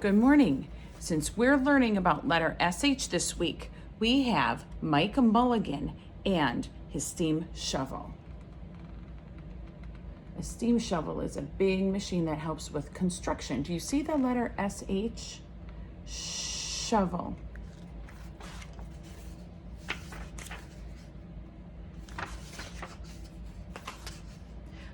Good morning. Since we're learning about letter SH this week, we have Mike Mulligan and his steam shovel. A steam shovel is a big machine that helps with construction. Do you see the letter SH? Shovel.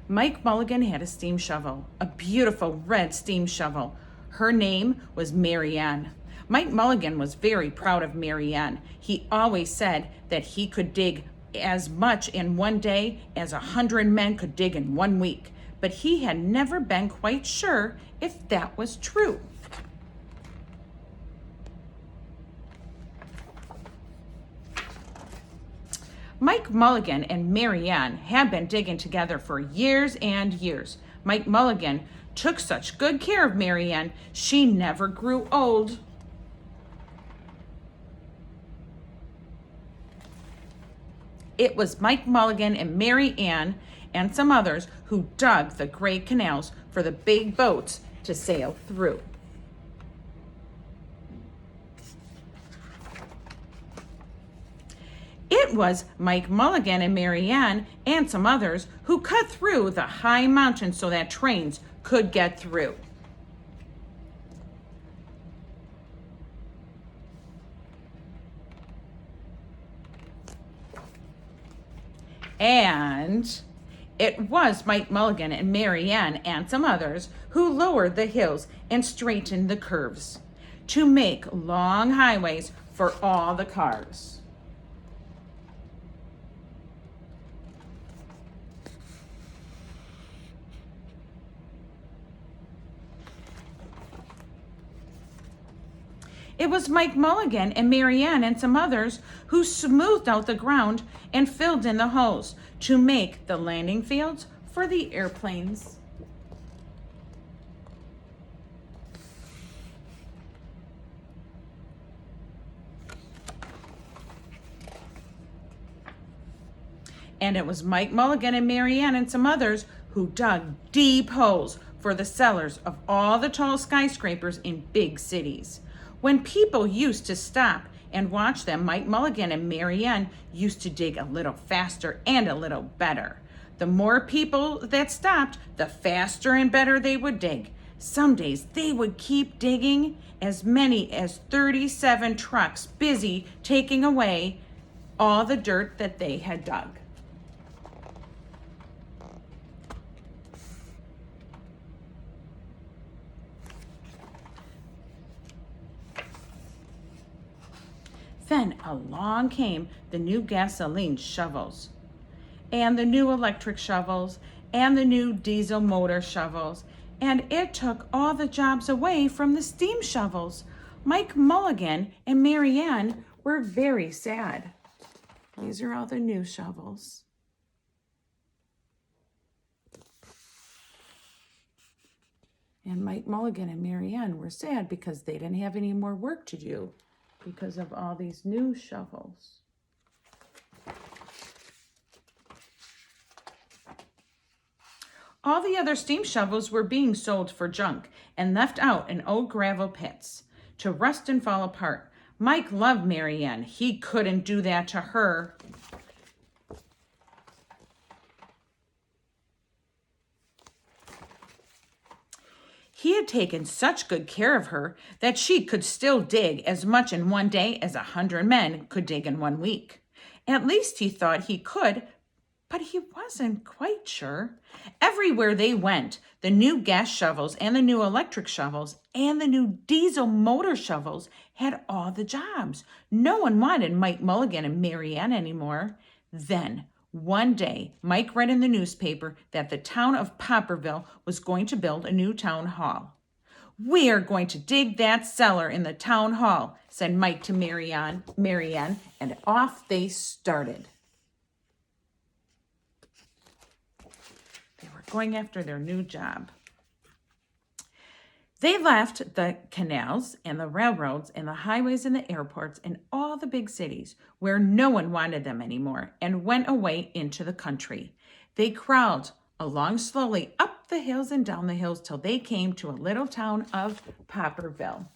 Mike Mulligan had a steam shovel, a beautiful red steam shovel. Her name was Mary Ann. Mike Mulligan was very proud of Mary Ann. He always said that he could dig as much in one day as 100 men could dig in 1 week, but he had never been quite sure if that was true. Mike Mulligan and Mary Ann had been digging together for years and years. Mike Mulligan took such good care of Mary Ann, she never grew old. It was Mike Mulligan and Mary Ann and some others who dug the great canals for the big boats to sail through. It was Mike Mulligan and Mary Ann and some others who cut through the high mountains so that trains could get through. And it was Mike Mulligan and Mary Ann and some others who lowered the hills and straightened the curves to make long highways for all the cars. It was Mike Mulligan and Mary Ann and some others who smoothed out the ground and filled in the holes to make the landing fields for the airplanes. And it was Mike Mulligan and Mary Ann and some others who dug deep holes for the cellars of all the tall skyscrapers in big cities. When people used to stop and watch them, Mike Mulligan and Mary Ann used to dig a little faster and a little better. The more people that stopped, the faster and better they would dig. Some days they would keep digging, as many as 37 trucks busy taking away all the dirt that they had dug. Then along came the new gasoline shovels, and the new electric shovels, and the new diesel motor shovels, and it took all the jobs away from the steam shovels. Mike Mulligan and Mary Ann were very sad. These are all the new shovels. And Mike Mulligan and Mary Ann were sad because they didn't have any more work to do because of all these new shovels. All the other steam shovels were being sold for junk and left out in old gravel pits to rust and fall apart. Mike loved Mary Ann. He couldn't do that to her. He had taken such good care of her that she could still dig as much in one day as 100 men could dig in 1 week. At least he thought he could, but he wasn't quite sure. Everywhere they went, the new gas shovels and the new electric shovels and the new diesel motor shovels had all the jobs. No one wanted Mike Mulligan and Mary Ann anymore. Then, one day, Mike read in the newspaper that the town of Popperville was going to build a new town hall. "We are going to dig that cellar in the town hall," said Mike to Mary Ann, and off they started. They were going after their new job. They left the canals and the railroads and the highways and the airports and all the big cities where no one wanted them anymore and went away into the country. They crawled along slowly up the hills and down the hills till they came to a little town of Popperville.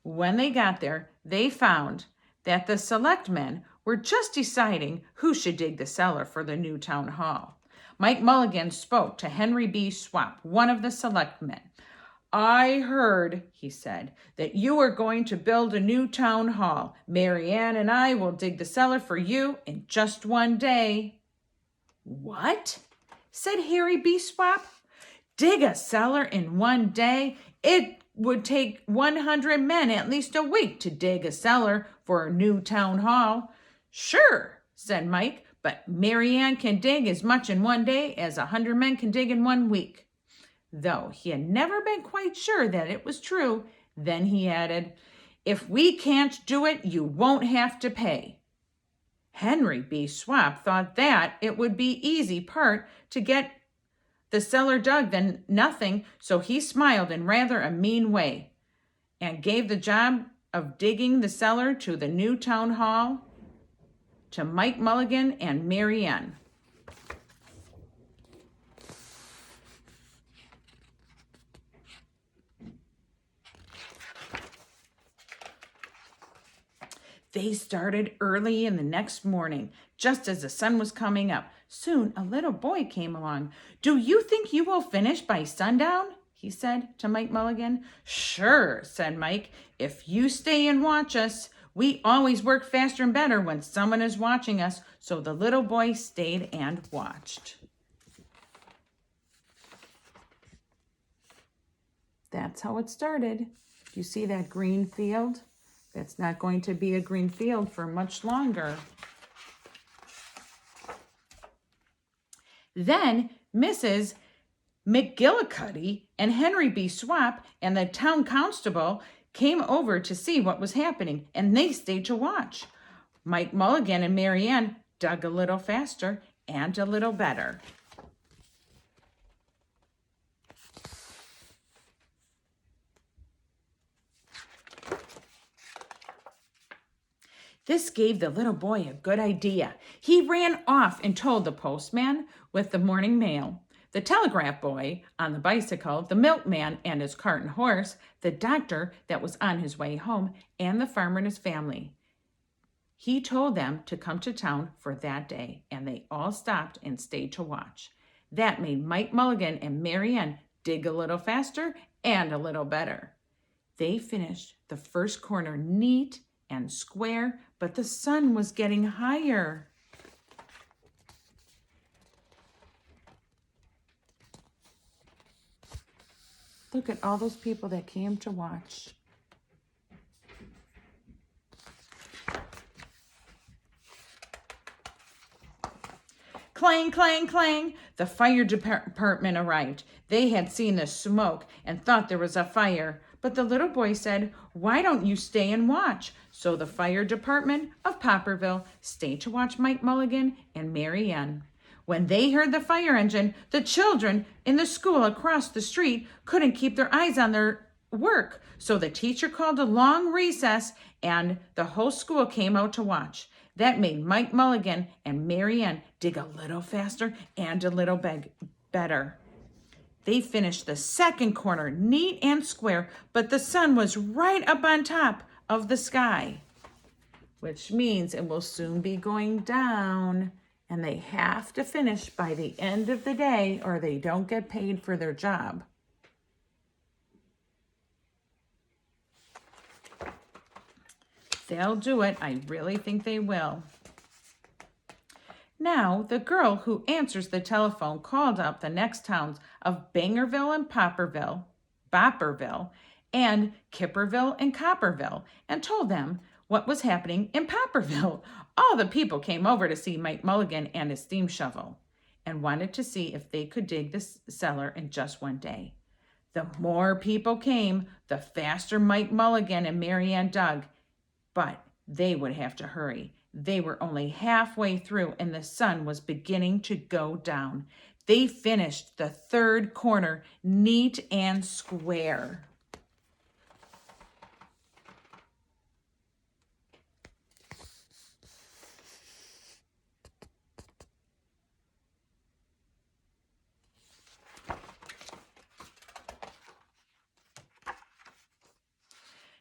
When they got there, they found that the selectmen were just deciding who should dig the cellar for the new town hall. Mike Mulligan spoke to Henry B. Swap, one of the selectmen. I heard, he said, that you are going to build a new town hall. Mary Ann and I will dig the cellar for you in just one day. What? Said Harry B. Swap. Dig a cellar in one day? It would take 100 men at least a week to dig a cellar for a new town hall. Sure, said Mike, but Mary Ann can dig as much in one day as 100 men can dig in 1 week. Though he had never been quite sure that it was true, then he added, if we can't do it, you won't have to pay. Henry B. Swap thought that it would be easy part to get the cellar dug than nothing, so he smiled in rather a mean way and gave the job of digging the cellar to the new town hall to Mike Mulligan and Mary Ann. They started early in the next morning, just as the sun was coming up. Soon a little boy came along. Do you think you will finish by sundown? He said to Mike Mulligan. Sure, said Mike. If you stay and watch us, we always work faster and better when someone is watching us. So the little boy stayed and watched. That's how it started. You see that green field? That's not going to be a green field for much longer. Then Mrs. McGillicuddy and Henry B. Swap and the town constable came over to see what was happening, and they stayed to watch. Mike Mulligan and Mary Ann dug a little faster and a little better. This gave the little boy a good idea. He ran off and told the postman with the morning mail, the telegraph boy on the bicycle, the milkman and his cart and horse, the doctor that was on his way home, and the farmer and his family. He told them to come to town for that day, and they all stopped and stayed to watch. That made Mike Mulligan and Mary Ann dig a little faster and a little better. They finished the first corner neat and square, but the sun was getting higher. Look at all those people that came to watch. Clang, clang, clang. The fire department arrived. They had seen the smoke and thought there was a fire. But the little boy said, why don't you stay and watch? So the fire department of Popperville stayed to watch Mike Mulligan and Mary Ann. When they heard the fire engine, the children in the school across the street couldn't keep their eyes on their work. So the teacher called a long recess and the whole school came out to watch. That made Mike Mulligan and Mary Ann dig a little faster and a little better. They finished the second corner neat and square, but the sun was right up on top of the sky, which means it will soon be going down, and they have to finish by the end of the day or they don't get paid for their job. They'll do it. I really think they will. Now, the girl who answers the telephone called up the next towns of Bangerville and Bopperville, and Kipperville and Copperville, and told them what was happening in Popperville. All the people came over to see Mike Mulligan and his steam shovel, and wanted to see if they could dig the cellar in just one day. The more people came, the faster Mike Mulligan and Mary Ann dug, but they would have to hurry. They were only halfway through and the sun was beginning to go down. They finished the third corner neat and square.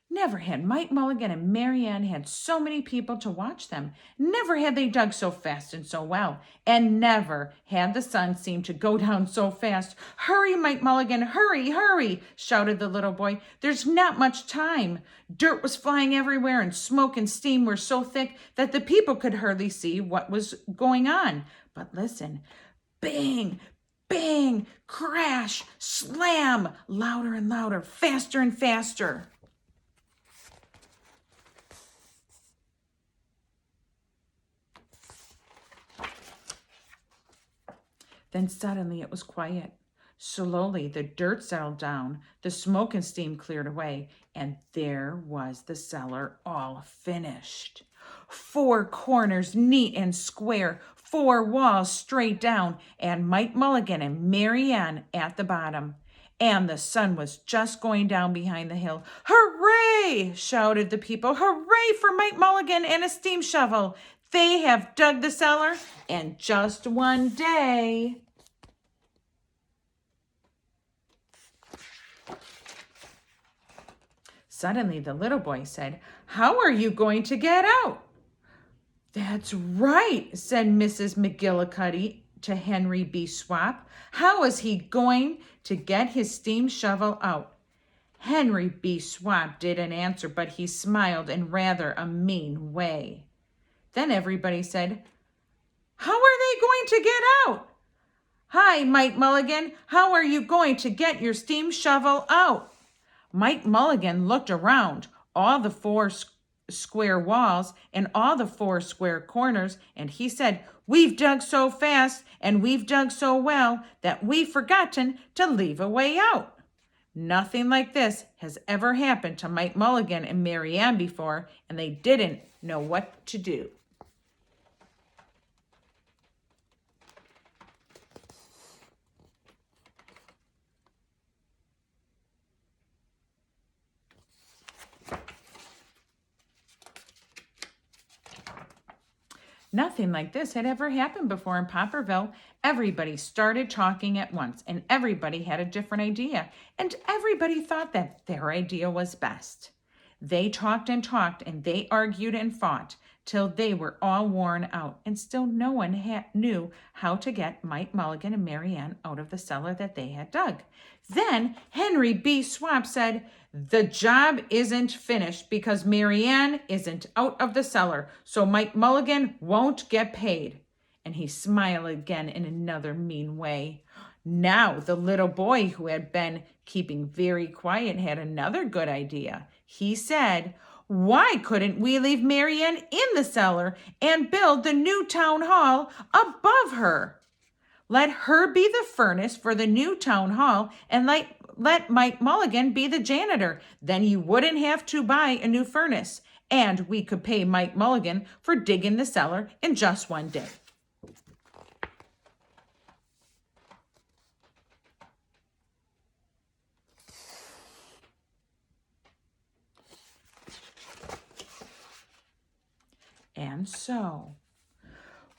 Never had Mike Mulligan and Mary Ann had so many people to watch them. Never had they dug so fast and so well. And never had the sun seemed to go down so fast. Hurry, Mike Mulligan, hurry, hurry, shouted the little boy. There's not much time. Dirt was flying everywhere and smoke and steam were so thick that the people could hardly see what was going on. But listen, bang, bang, crash, slam, louder and louder, faster and faster. Then suddenly it was quiet. Slowly the dirt settled down, the smoke and steam cleared away, and there was the cellar all finished. 4 corners neat and square, 4 walls straight down, and Mike Mulligan and Mary Ann at the bottom. And the sun was just going down behind the hill. Hooray! Shouted the people. Hooray for Mike Mulligan and a steam shovel. They have dug the cellar in just one day. Suddenly the little boy said, How are you going to get out? That's right, said Mrs. McGillicuddy to Henry B. Swap. How is he going to get his steam shovel out? Henry B. Swap didn't answer, but he smiled in rather a mean way. Then everybody said, How are they going to get out? Hi, Mike Mulligan. How are you going to get your steam shovel out? Mike Mulligan looked around all the 4 square walls and all the 4 square corners, and he said, We've dug so fast and we've dug so well that we've forgotten to leave a way out. Nothing like this has ever happened to Mike Mulligan and Mary Ann before, and they didn't know what to do. Nothing like this had ever happened before in Popperville. Everybody started talking at once, and everybody had a different idea, and everybody thought that their idea was best. They talked, and they argued and fought till they were all worn out, and still no one knew how to get Mike Mulligan and Mary Ann out of the cellar that they had dug. Then Henry B. Swap said, The job isn't finished because Mary Ann isn't out of the cellar, so Mike Mulligan won't get paid. And he smiled again in another mean way. Now the little boy who had been keeping very quiet had another good idea. He said, Why couldn't we leave Mary Ann in the cellar and build the new town hall above her? Let her be the furnace for the new town hall and let Mike Mulligan be the janitor. Then you wouldn't have to buy a new furnace, and we could pay Mike Mulligan for digging the cellar in just one day. And so,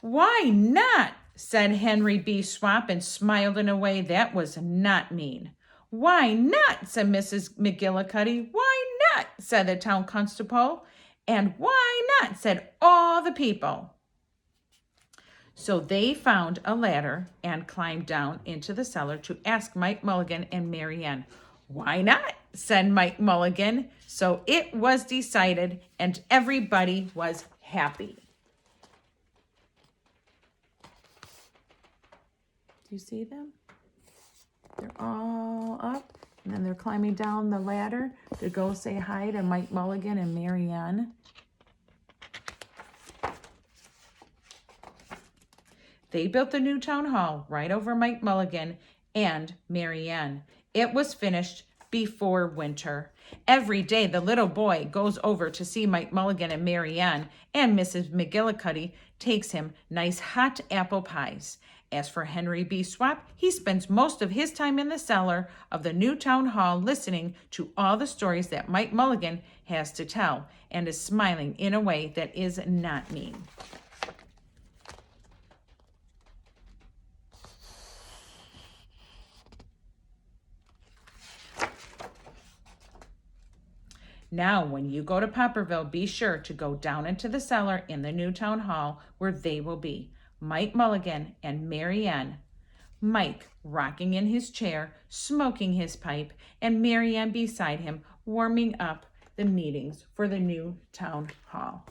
Why not? Said Henry B. Swap and smiled in a way that was not mean. Why not? Said Mrs. McGillicuddy. Why not? Said the town constable. And why not? Said all the people. So they found a ladder and climbed down into the cellar to ask Mike Mulligan and Mary Ann. Why not? Said Mike Mulligan. So it was decided, and everybody was happy. Do you see them? They're all up, and then they're climbing down the ladder to go say hi to Mike Mulligan and Mary Ann. They built the new town hall right over Mike Mulligan and Mary Ann. It was finished before winter. Every day the little boy goes over to see Mike Mulligan and Mary Ann, and Mrs. McGillicuddy takes him nice hot apple pies. As for Henry B. Swap, he spends most of his time in the cellar of the new town hall listening to all the stories that Mike Mulligan has to tell and is smiling in a way that is not mean. Now, when you go to Popperville, be sure to go down into the cellar in the new town hall where they will be, Mike Mulligan and Mary Ann. Mike rocking in his chair, smoking his pipe, and Mary Ann beside him, warming up the meetings for the new town hall.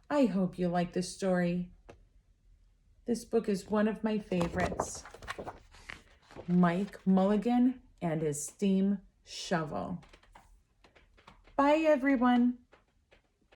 I hope you like this story. This book is one of my favorites. Mike Mulligan and his steam shovel. Bye, everyone.